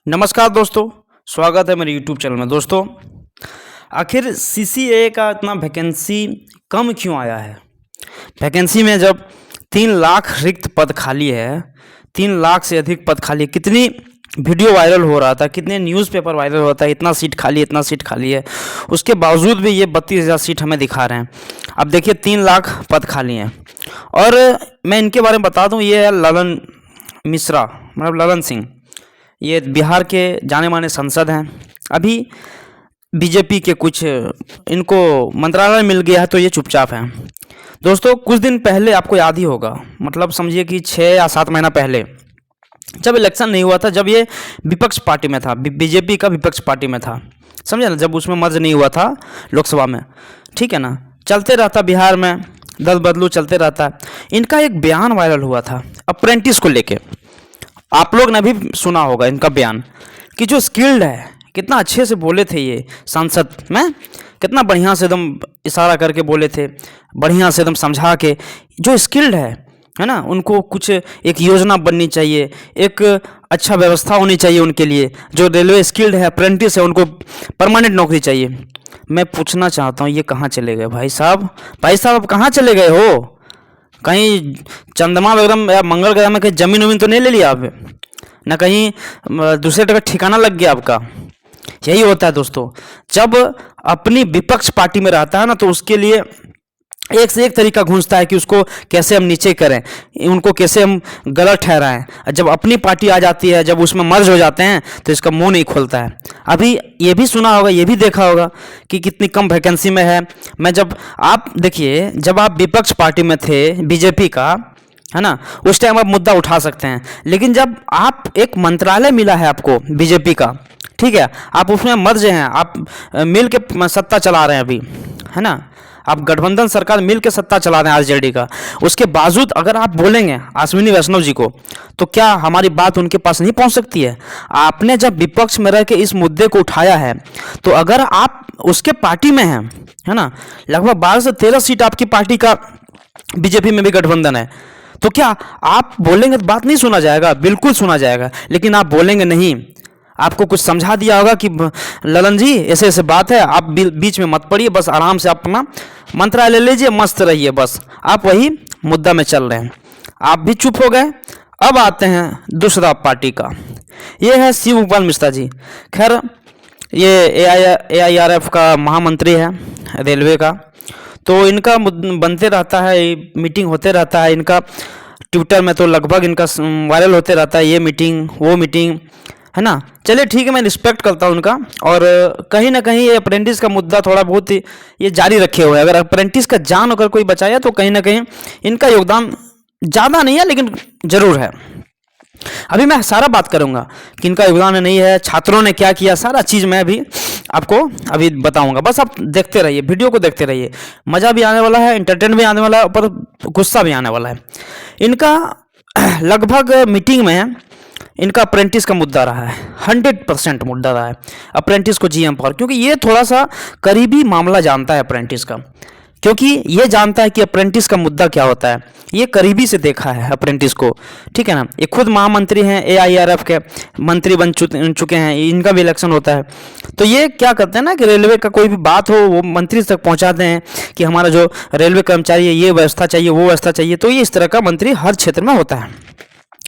नमस्कार दोस्तों, स्वागत है मेरे YouTube चैनल में। दोस्तों, आखिर CCA का इतना वैकेंसी कम क्यों आया है? वैकेंसी में जब 3 लाख रिक्त पद खाली है, 3 लाख से अधिक पद खाली, कितनी वीडियो वायरल हो रहा था, कितने न्यूज़पेपर वायरल हो रहा था, इतना सीट खाली है, उसके बावजूद भी ये 32,000 सीट हमें दिखा रहे हैं। अब देखिए 3 लाख पद खाली हैं। और मैं इनके बारे में बता दूँ, ये है ललन मिश्रा, मतलब ललन सिंह। ये बिहार के जाने माने सांसद हैं। अभी बीजेपी के कुछ इनको मंत्रालय मिल गया है तो ये चुपचाप हैं। दोस्तों, कुछ दिन पहले आपको याद ही होगा, मतलब समझिए कि 6 या 7 महीना पहले, जब इलेक्शन नहीं हुआ था, जब ये विपक्ष पार्टी में था, बीजेपी का विपक्ष पार्टी में था, समझे ना, जब उसमें मर्ज नहीं हुआ था लोकसभा में, ठीक है ना, चलते रहता बिहार में, दल बदलू चलते रहता। इनका एक बयान वायरल हुआ था अप्रेंटिस को लेके। आप लोग ने भी सुना होगा इनका बयान कि जो स्किल्ड है, कितना अच्छे से बोले थे ये संसद में, कितना बढ़िया से एकदम इशारा करके बोले थे, बढ़िया से एकदम समझा के। जो स्किल्ड है ना, उनको कुछ एक योजना बननी चाहिए, एक अच्छा व्यवस्था होनी चाहिए उनके लिए। जो रेलवे स्किल्ड है, अप्रेंटिस है, उनको परमानेंट नौकरी चाहिए। मैं पूछना चाहता हूँ, ये कहाँ चले गए भाई साहब? अब कहाँ चले गए हो? कहीं चंद्रमा वगैरह या मंगल ग्रह में कहीं जमीन वमीन तो नहीं ले लिया आप? ना कहीं दूसरे जगह ठिकाना लग गया आपका? यही होता है दोस्तों, जब अपनी विपक्ष पार्टी में रहता है ना, तो उसके लिए एक से एक तरीका घूंसता है कि उसको कैसे हम नीचे करें, उनको कैसे हम गलत ठहराएं। जब अपनी पार्टी आ जाती है, जब उसमें मर्ज हो जाते हैं, तो इसका मुंह नहीं खुलता है। अभी ये भी सुना होगा, ये भी देखा होगा कि कितनी कम वैकेंसी में है। आप देखिए, जब आप विपक्ष पार्टी में थे बीजेपी का, है ना, उस टाइम आप मुद्दा उठा सकते हैं। लेकिन जब आप एक मंत्रालय मिला है आपको बीजेपी का, ठीक है, आप उसमें मर्ज हैं, आप मिल के सत्ता चला रहे हैं अभी, है ना, आप गठबंधन सरकार मिल के सत्ता चला रहे हैं आरजेडी का। उसके बावजूद अगर आप बोलेंगे अश्विनी वैष्णव जी को, तो क्या हमारी बात उनके पास नहीं पहुंच सकती है? आपने जब विपक्ष में रह के इस मुद्दे को उठाया है, तो अगर आप उसके पार्टी में हैं, है ना, लगभग 12 से 13 सीट आपकी पार्टी का बीजेपी में भी गठबंधन है, तो क्या आप बोलेंगे तो बात नहीं सुना जाएगा? बिल्कुल सुना जाएगा। लेकिन आप बोलेंगे नहीं, आपको कुछ समझा दिया होगा कि ललन जी ऐसे ऐसे बात है, आप बीच में मत पड़िए, बस आराम से अपना मंत्रालय ले लीजिए, मस्त रहिए, बस आप वही मुद्दा में चल रहे हैं। आप भी चुप हो गए। अब आते हैं दूसरा पार्टी का, ये है शिव गोपाल मिश्रा जी। खैर, ये AIRF का महामंत्री है रेलवे का, तो इनका बनते रहता है, मीटिंग होते रहता है इनका, ट्विटर में तो लगभग इनका वायरल होते रहता है, ये मीटिंग वो मीटिंग, है ना। चलिए ठीक है, मैं रिस्पेक्ट करता हूँ उनका। और कहीं ना कहीं ये अप्रेंटिस का मुद्दा थोड़ा बहुत ये जारी रखे हुए हैं। अगर अप्रेंटिस का जान अगर कोई बचाया, तो कहीं ना कहीं इनका योगदान ज़्यादा नहीं है, लेकिन ज़रूर है। अभी मैं सारा बात करूँगा कि इनका योगदान नहीं है, छात्रों ने क्या किया, सारा चीज़ मैं भी आपको अभी बताऊँगा। बस आप देखते रहिए, वीडियो को देखते रहिए, मज़ा भी आने वाला है, एंटरटेन भी आने वाला है, पर गुस्सा भी आने वाला है। इनका लगभग मीटिंग में इनका अप्रेंटिस का मुद्दा रहा है, 100% मुद्दा रहा है अप्रेंटिस को GM पावर, क्योंकि ये थोड़ा सा करीबी मामला जानता है अप्रेंटिस का, क्योंकि ये जानता है कि अप्रेंटिस का मुद्दा क्या होता है। ये करीबी से देखा है अप्रेंटिस को, ठीक है ना। ये खुद महामंत्री हैं, AIRF के मंत्री बन चुके हैं, इनका भी इलेक्शन होता है। तो ये क्या करते हैं ना कि रेलवे का कोई भी बात हो, वो मंत्री तक पहुंचाते हैं कि हमारा जो रेलवे कर्मचारी है, ये व्यवस्था चाहिए, वो व्यवस्था चाहिए। तो ये इस तरह का मंत्री हर क्षेत्र में होता है,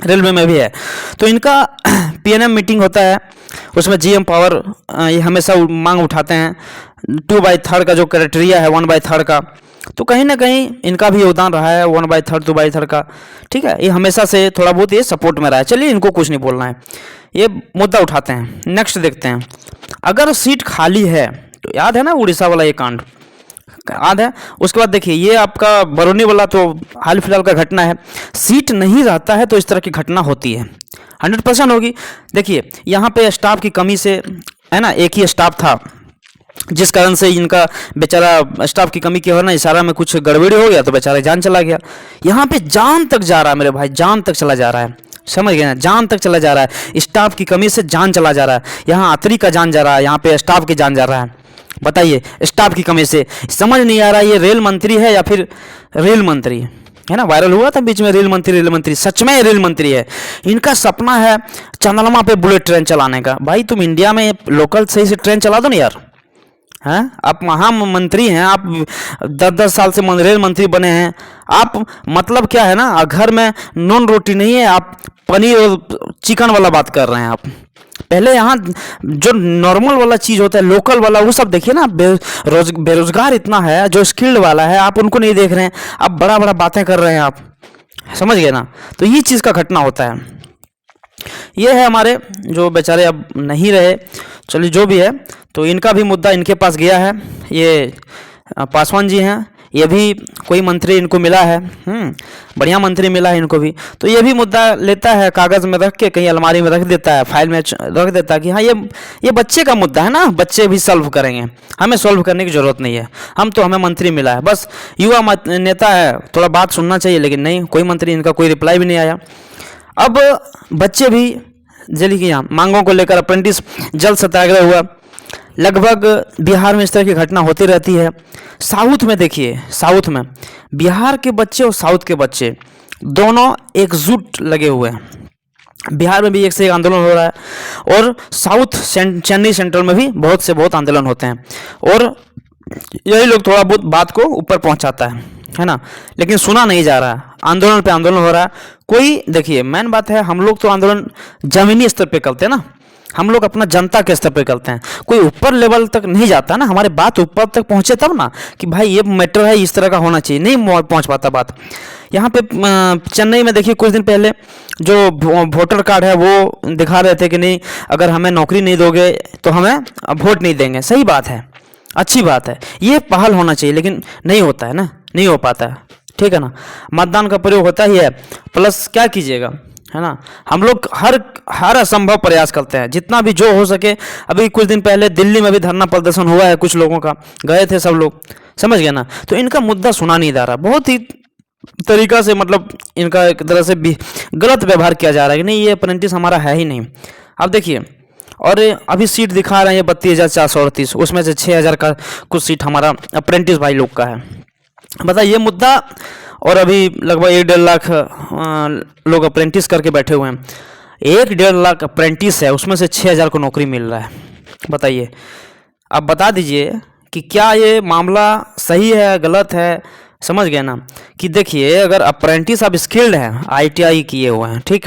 रेलवे में भी है। तो इनका PNM मीटिंग होता है, उसमें GM पावर ये हमेशा मांग उठाते हैं 2/3 का जो क्राइटेरिया है, 1/3 का। तो कहीं ना कहीं इनका भी योगदान रहा है 1/3 2/3 का, ठीक है। ये हमेशा से थोड़ा बहुत ये सपोर्ट में रहा है। चलिए, इनको कुछ नहीं बोलना है, ये मुद्दा उठाते हैं। नेक्स्ट देखते हैं, अगर सीट खाली है तो याद है ना उड़ीसा वाला ये कांड, याद है। उसके बाद देखिए, ये आपका बरौनी वाला तो हाल फिलहाल का घटना है। सीट नहीं रहता है तो इस तरह की घटना होती है, 100% होगी। देखिए, यहाँ पे स्टाफ की कमी से, है ना, एक ही स्टाफ था, जिस कारण से इनका बेचारा स्टाफ की कमी की हो ना, इशारा में कुछ गड़बड़ी हो गया तो बेचारा जान चला गया। यहाँ पे जान तक जा रहा है मेरे भाई, जान तक चला जा रहा है, समझ गए ना, जान तक चला जा रहा है। स्टाफ की कमी से जान चला जा रहा है, यहाँ यात्री का जान जा रहा है, यहाँ पे स्टाफ की जान जा रहा है। बताइए, स्टाफ की कमी से समझ नहीं आ रहा है ये रेल मंत्री है या फिर रेल मंत्री, है ना, वायरल हुआ था बीच में रेल मंत्री, सच में रेल मंत्री है। इनका सपना है चंद्रमा पे बुलेट ट्रेन चलाने का। भाई तुम इंडिया में लोकल सही से ट्रेन चला दो ना यार, हैं? आप महामंत्री हैं, आप 10-10 साल से रेल मंत्री बने हैं, आप मतलब क्या है ना, घर में नॉन रोटी नहीं है, आप पनीर और चिकन वाला बात कर रहे हैं आप। पहले यहाँ जो नॉर्मल वाला चीज़ होता है, लोकल वाला, वो सब देखिए ना। बेरोजगार इतना है, जो स्किल्ड वाला है आप उनको नहीं देख रहे हैं, आप बड़ा बड़ा बातें कर रहे हैं आप, समझ गए ना। तो ये चीज़ का घटना होता है। ये है हमारे जो बेचारे अब नहीं रहे, चलिए जो भी है, तो इनका भी मुद्दा इनके पास गया है। ये पासवान जी हैं, ये भी कोई मंत्री इनको मिला है, बढ़िया मंत्री मिला है इनको भी, तो ये भी मुद्दा लेता है, कागज़ में रख के कहीं अलमारी में रख देता है, फाइल में रख देता है कि हाँ ये बच्चे का मुद्दा है ना, बच्चे भी सॉल्व करेंगे, हमें सॉल्व करने की ज़रूरत नहीं है, हमें मंत्री मिला है, बस युवा नेता है, थोड़ा बात सुनना चाहिए। लेकिन नहीं, कोई मंत्री इनका कोई रिप्लाई भी नहीं आया। अब बच्चे भी जल्दी की यहाँ मांगों को लेकर अप्रेंटिस जल सत्याग्रह हुआ। लगभग बिहार में इस तरह की घटना होती रहती है। साउथ में देखिए, साउथ में बिहार के बच्चे और साउथ के बच्चे दोनों एकजुट लगे हुए हैं। बिहार में भी एक से एक आंदोलन हो रहा है, और साउथ चेन्नई सेंट्रल में भी बहुत से बहुत आंदोलन होते हैं, और यही लोग थोड़ा बहुत बात को ऊपर पहुंचाता है ना, लेकिन सुना नहीं जा रहा है। आंदोलन पे आंदोलन हो रहा है। कोई देखिए, मेन बात है, हम लोग तो आंदोलन जमीनी स्तर पे करते हैं ना, हम लोग अपना जनता के स्तर पे करते हैं, कोई ऊपर लेवल तक नहीं जाता ना, हमारे बात ऊपर तक पहुंचे तब ना कि भाई ये मैटर है, इस तरह का होना चाहिए, नहीं पहुंच पाता बात। यहाँ पे चेन्नई में देखिए, कुछ दिन पहले जो वोटर कार्ड है वो दिखा रहे थे कि नहीं, अगर हमें नौकरी नहीं दोगे तो हमें वोट नहीं देंगे। सही बात है, अच्छी बात है, ये पहल होना चाहिए, लेकिन नहीं होता है ना, नहीं हो पाता है, ठीक है ना। मतदान का प्रयोग होता ही है, प्लस क्या कीजिएगा, है ना, हम लोग हर असंभव प्रयास करते हैं, जितना भी जो हो सके। अभी कुछ दिन पहले दिल्ली में भी धरना प्रदर्शन हुआ है, कुछ लोगों का, गए थे सब लोग, समझ गए ना। तो इनका मुद्दा सुना नहीं जा रहा, बहुत ही तरीका से, मतलब इनका एक तरह से भी गलत व्यवहार किया जा रहा है कि नहीं, ये अप्रेंटिस हमारा है ही नहीं। अब देखिए, और अभी सीट दिखा रहे हैं ये 32,438, उसमें से 6,000 का कुछ सीट हमारा अप्रेंटिस भाई लोग का है। बताइए ये मुद्दा, और अभी लगभग 1-1.5 लाख लोग अप्रेंटिस करके बैठे हुए हैं। 1-1.5 लाख अप्रेंटिस है, उसमें से 6,000 को नौकरी मिल रहा है। बताइए, आप बता दीजिए कि क्या ये मामला सही है, गलत है, समझ गए ना। कि देखिए, अगर अप्रेंटिस आप स्किल्ड हैं, ITI किए हुए हैं, ठीक,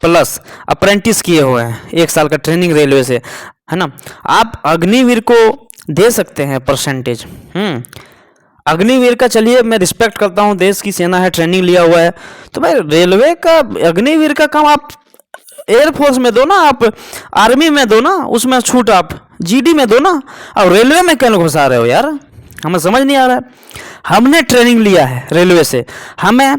प्लस अप्रेंटिस किए हुए हैं, 1 साल का ट्रेनिंग रेलवे से, है ना, आप अग्निवीर को दे सकते हैं परसेंटेज। अग्निवीर का, चलिए मैं रिस्पेक्ट करता हूँ, देश की सेना है, ट्रेनिंग लिया हुआ है, तो भाई रेलवे का अग्निवीर का काम आप एयरफोर्स में दो ना, आप आर्मी में दो ना, उसमें छूट आप GD में दो ना, और रेलवे में क्यों घुसा रहे हो यार, हमें समझ नहीं आ रहा है। हमने ट्रेनिंग लिया है रेलवे से, हमें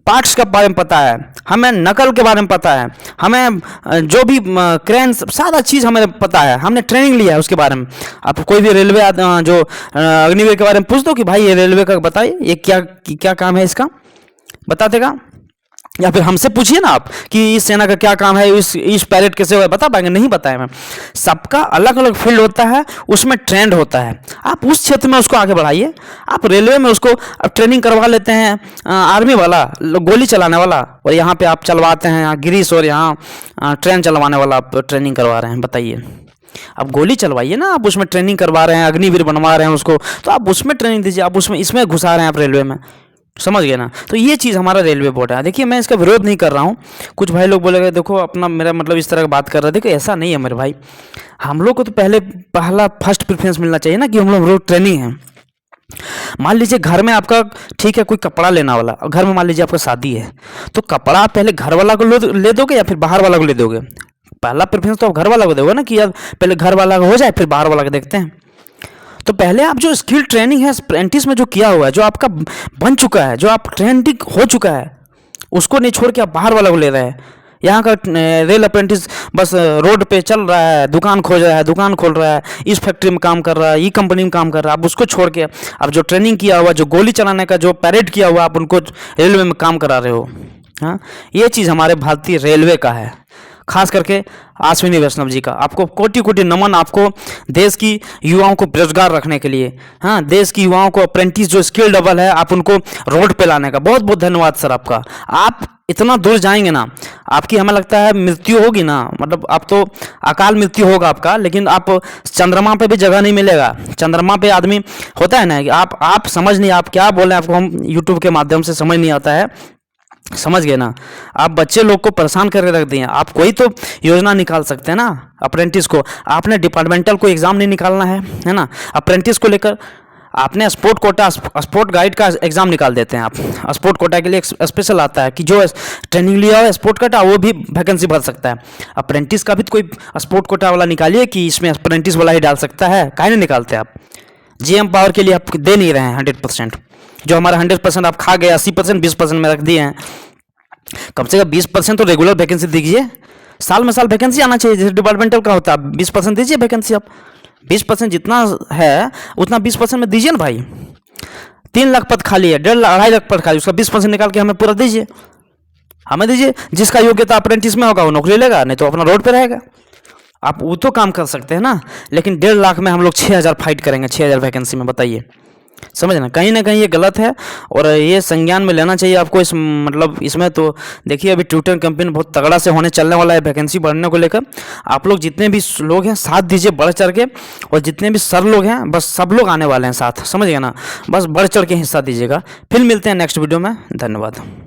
पार्ट्स के बारे में पता है, हमें नकल के बारे में पता है, हमें जो भी क्रेन सारा चीज़ हमें पता है, हमने ट्रेनिंग लिया है उसके बारे में। आप कोई भी रेलवे जो अग्निवीर के बारे में पूछ दो कि भाई ये रेलवे का बताइए, ये क्या काम है इसका, बता देगा। या फिर हमसे पूछिए ना आप कि इस सेना का क्या काम है, इस पैरेड कैसे हुआ है, बता पाएंगे, नहीं बताए मैम। सबका अलग अलग फील्ड होता है, उसमें ट्रेंड होता है, आप उस क्षेत्र में उसको आगे बढ़ाइए। आप रेलवे में उसको ट्रेनिंग करवा लेते हैं, आर्मी वाला गोली चलाने वाला, और यहाँ पे आप चलवाते हैं, यहाँ गिरीश, और यहाँ ट्रेन चलवाने वाला आप ट्रेनिंग करवा रहे हैं। बताइए, आप गोली चलवाइए ना, आप उसमें ट्रेनिंग करवा रहे हैं, अग्निवीर बनवा रहे हैं उसको, तो आप उसमें ट्रेनिंग दीजिए, आप उसमें इसमें घुसा रहे हैं आप रेलवे में, समझ गए ना। तो ये चीज़ हमारा रेलवे बोर्ड है। देखिए, मैं इसका विरोध नहीं कर रहा हूँ, कुछ भाई लोग बोलेंगे देखो अपना, मेरा मतलब इस तरह की बात कर रहे हैं, देखो ऐसा नहीं है मेरे भाई, हम लोग को तो पहला फर्स्ट प्रेफरेंस मिलना चाहिए ना, कि हम लोग रोज ट्रेनिंग है। मान लीजिए घर में आपका, ठीक है, कोई कपड़ा लेना वाला, घर में मान लीजिए आपका शादी है, तो कपड़ा आप पहले घर वाला को ले दोगे या फिर बाहर वाला को ले दोगे? पहला प्रेफरेंस तो आप घर वाला को दोगे ना, कि यार पहले घर वाला का हो जाए फिर बाहर वाला का देखते हैं। तो पहले आप जो स्किल ट्रेनिंग है अप्रेंटिस में जो किया हुआ है, जो आपका बन चुका है, जो आप ट्रेनिंग हो चुका है, उसको नहीं छोड़ के आप बाहर वाला को ले रहे हैं। यहाँ का रेल अप्रेंटिस बस रोड पे चल रहा है, दुकान खोज रहा है, दुकान खोल रहा है, इस फैक्ट्री में काम कर रहा है, ये कंपनी में काम कर रहा है, आप उसको छोड़ के आप जो ट्रेनिंग किया हुआ, जो गोली चलाने का जो पैरेड किया हुआ, आप उनको रेलवे में काम करा रहे हो। हाँ, ये चीज़ हमारे भारतीय रेलवे का है। खास करके अश्विनी वैष्णव जी का। आपको कोटि कोटि नमन, आपको देश की युवाओं को बेरोजगार रखने के लिए, हाँ, देश की युवाओं को अप्रेंटिस जो स्किल डबल है आप उनको रोड पे लाने का। बहुत बहुत धन्यवाद सर आपका। आप इतना दूर जाएंगे ना, आपकी हमें लगता है मृत्यु होगी ना, मतलब आप तो अकाल मृत्यु होगा आपका, लेकिन आप चंद्रमा पे भी जगह नहीं मिलेगा। चंद्रमा पे आदमी होता है ना कि आप समझ नहीं, आप क्या बोल रहे हैं, आपको हम यूट्यूब के माध्यम से समझ नहीं आता है, समझ गए ना। आप बच्चे लोग को परेशान करके रख दिए। आप कोई तो योजना निकाल सकते हैं ना अप्रेंटिस को। आपने डिपार्टमेंटल को एग्ज़ाम नहीं निकालना है ना, अप्रेंटिस को लेकर आपने स्पोर्ट कोटा, स्पोर्ट गाइड का एग्ज़ाम निकाल देते हैं आप। स्पोर्ट कोटा के लिए स्पेशल आता है कि जो ट्रेनिंग लिया हो स्पोर्ट कोटा वो भी वैकेंसी भर सकता है। अप्रेंटिस का भी तो कोई स्पोर्ट कोटा वाला निकालिए कि इसमें अप्रेंटिस वाला ही डाल सकता है, काहे नहीं निकालते आप। जीएम पावर के लिए आप दे नहीं रहे हैं 100%, जो हमारा 100% आप खा गए, 80% 20% में रख दिए हैं। कम से कम 20% तो रेगुलर वैकेंसी दीजिए, साल में साल वैकेंसी आना चाहिए, जैसे डिपार्टमेंटल का होता है। 20% दीजिए वैकेंसी आप, 20% जितना है उतना 20% में दीजिए ना भाई। 3 लाख पद खाली है, 1.5 2.5 लाख पद खाली, उसका 20% निकाल के हमें पूरा दीजिए, हमें दीजिए। जिसका योग्यता अप्रेंटिस में होगा वो नौकरी लेगा, नहीं तो अपना रोड पे रहेगा। आप वो तो काम कर सकते हैं ना, लेकिन 1.5 लाख में हम लोग 6,000 फाइट करेंगे, 6,000 वैकेंसी में, बताइए। समझ ना कहीं ये गलत है और ये संज्ञान में लेना चाहिए आपको। इस मतलब इसमें तो देखिए अभी ट्विटर कैंपेन बहुत तगड़ा से होने चलने वाला है वैकेंसी बढ़ने को लेकर। आप लोग जितने भी लोग हैं साथ दीजिए बढ़ चढ़ के, और जितने भी सर लोग हैं बस सब लोग आने वाले हैं साथ, समझ गए ना, बस बढ़ चढ़ के हिस्सा दीजिएगा। फिर मिलते हैं नेक्स्ट वीडियो में, धन्यवाद।